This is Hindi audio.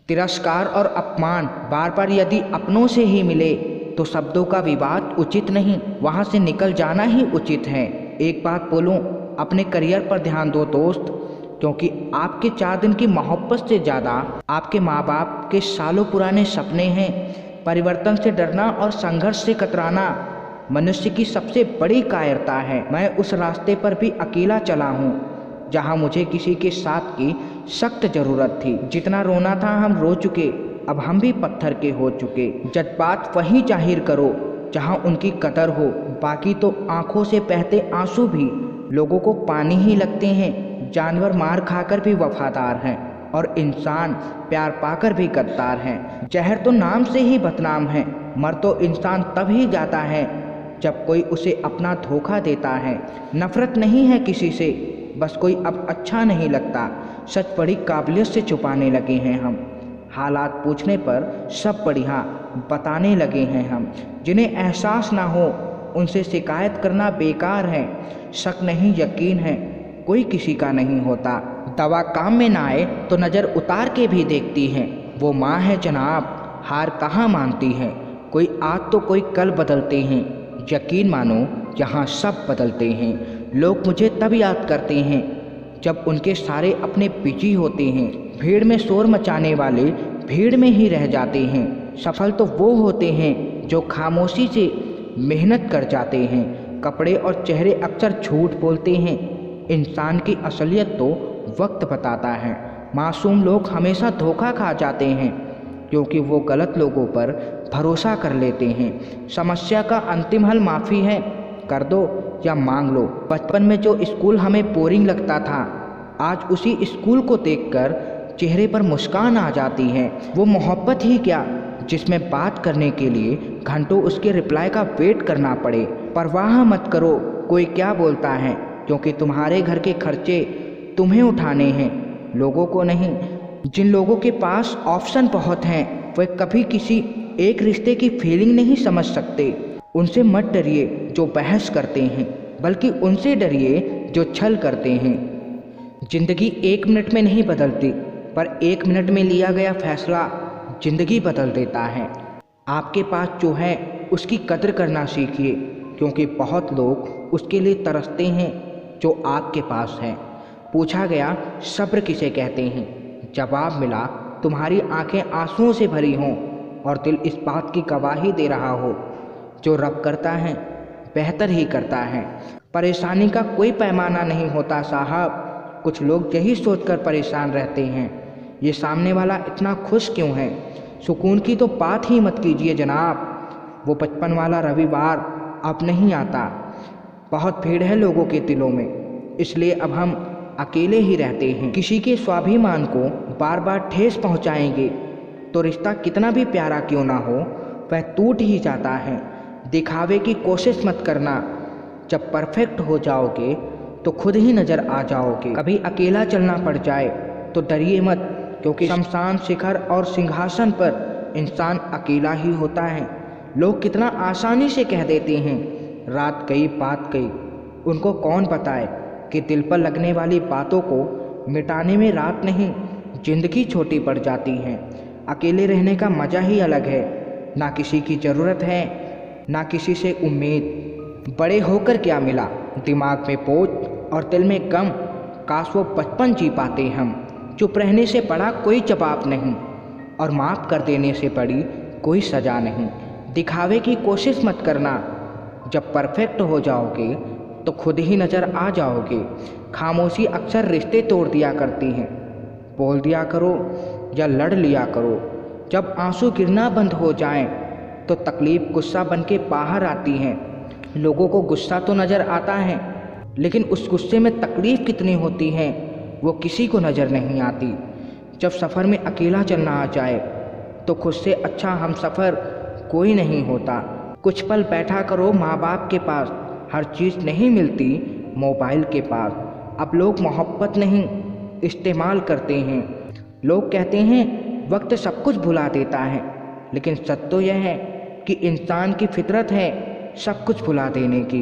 तिरस्कार और अपमान बार बार यदि अपनों से ही मिले तो शब्दों का विवाद उचित नहीं, वहाँ से निकल जाना ही उचित है। एक बात बोलूँ, अपने करियर पर ध्यान दो दोस्त, क्योंकि आपके 4 दिन की मोहब्बत से ज़्यादा आपके माँ बाप के सालों पुराने सपने हैं। परिवर्तन से डरना और संघर्ष से कतराना मनुष्य की सबसे बड़ी कायरता है। मैं उस रास्ते पर भी अकेला चला हूँ जहाँ मुझे किसी के साथ की सख्त ज़रूरत थी। जितना रोना था हम रो चुके, अब हम भी पत्थर के हो चुके। जज्बात वहीं जाहिर करो जहाँ उनकी कदर हो, बाकी तो आंखों से बहते आंसू भी लोगों को पानी ही लगते हैं। जानवर मार खाकर भी वफादार हैं और इंसान प्यार पाकर भी गद्दार हैं। जहर तो नाम से ही बदनाम है, मर तो इंसान तभी जाता है जब कोई उसे अपना धोखा देता है। नफरत नहीं है किसी से, बस कोई अब अच्छा नहीं लगता। सच बड़ी काबिलियत से छुपाने लगे हैं हम, हालात पूछने पर सब बढ़िया बताने लगे हैं हम। जिन्हें एहसास ना हो उनसे शिकायत करना बेकार है। शक नहीं यकीन है, कोई किसी का नहीं होता। दवा काम में ना आए तो नज़र उतार के भी देखती है। वो माँ है जनाब, हार कहाँ मानती है। कोई आज तो कोई कल बदलते हैं, यकीन मानो यहाँ सब बदलते हैं। लोग मुझे तब याद करते हैं जब उनके सारे अपने बिजी होते हैं। भीड़ में शोर मचाने वाले भीड़ में ही रह जाते हैं। सफल तो वो होते हैं जो खामोशी से मेहनत कर जाते हैं। कपड़े और चेहरे अक्सर झूठ बोलते हैं, इंसान की असलियत तो वक्त बताता है। मासूम लोग हमेशा धोखा खा जाते हैं क्योंकि वो गलत लोगों पर भरोसा कर लेते हैं। समस्या का अंतिम हल माफ़ी है, कर दो या मांग लो। बचपन में जो स्कूल हमें बोरिंग लगता था, आज उसी स्कूल को देखकर चेहरे पर मुस्कान आ जाती है। वो मोहब्बत ही क्या जिसमें बात करने के लिए घंटों उसके रिप्लाई का वेट करना पड़े। परवाह मत करो कोई क्या बोलता है, क्योंकि तुम्हारे घर के खर्चे तुम्हें उठाने हैं, लोगों को नहीं। जिन लोगों के पास ऑप्शन बहुत हैं वे कभी किसी एक रिश्ते की फीलिंग नहीं समझ सकते। उनसे मत डरिए जो बहस करते हैं, बल्कि उनसे डरिए जो छल करते हैं। जिंदगी 1 मिनट में नहीं बदलती, पर 1 मिनट में लिया गया फैसला जिंदगी बदल देता है। आपके पास जो है उसकी कदर करना सीखिए, क्योंकि बहुत लोग उसके लिए तरसते हैं जो आपके पास है। पूछा गया सब्र किसे कहते हैं, जवाब मिला तुम्हारी आंखें आंसुओं से भरी हों और दिल इस बात की गवाही दे रहा हो जो रब करता है बेहतर ही करता है। परेशानी का कोई पैमाना नहीं होता साहब, कुछ लोग यही सोचकर परेशान रहते हैं ये सामने वाला इतना खुश क्यों है। सुकून की तो बात ही मत कीजिए जनाब, वो बचपन वाला रविवार अब नहीं आता। बहुत भीड़ है लोगों के दिलों में, इसलिए अब हम अकेले ही रहते हैं। किसी के स्वाभिमान को बार बार ठेस पहुंचाएंगे तो रिश्ता कितना भी प्यारा क्यों ना हो वह टूट ही जाता है। दिखावे की कोशिश मत करना, जब परफेक्ट हो जाओगे तो खुद ही नज़र आ जाओगे। कभी अकेला चलना पड़ जाए तो डरिए मत, क्योंकि शमशान शिखर और सिंहासन पर इंसान अकेला ही होता है। लोग कितना आसानी से कह देते हैं रात गई बात गई, उनको कौन बताए कि दिल पर लगने वाली बातों को मिटाने में रात नहीं जिंदगी छोटी पड़ जाती है। अकेले रहने का मज़ा ही अलग है, ना किसी की ज़रूरत है ना किसी से उम्मीद। बड़े होकर क्या मिला, दिमाग में बोझ और दिल में गम, काश वो बचपन जी पाते हम। चुप रहने से बड़ा कोई जवाब नहीं और माफ़ कर देने से बड़ी कोई सज़ा नहीं। दिखावे की कोशिश मत करना, जब परफेक्ट हो जाओगे तो खुद ही नज़र आ जाओगे। खामोशी अक्सर रिश्ते तोड़ दिया करती हैं, बोल दिया करो या लड़ लिया करो। जब आंसू गिरना बंद हो जाएं तो तकलीफ़ गुस्सा बन के बाहर आती है। लोगों को गुस्सा तो नज़र आता है, लेकिन उस गुस्से में तकलीफ़ कितनी होती है वो किसी को नज़र नहीं आती। जब सफ़र में अकेला चलना आ जाए तो खुद से अच्छा हम सफ़र कोई नहीं होता। कुछ पल बैठा करो माँ बाप के पास, हर चीज़ नहीं मिलती मोबाइल के पास। अब लोग मोहब्बत नहीं इस्तेमाल करते हैं। लोग कहते हैं वक्त सब कुछ भुला देता है, लेकिन सच तो यह है कि इंसान की फितरत है सब कुछ भुला देने की।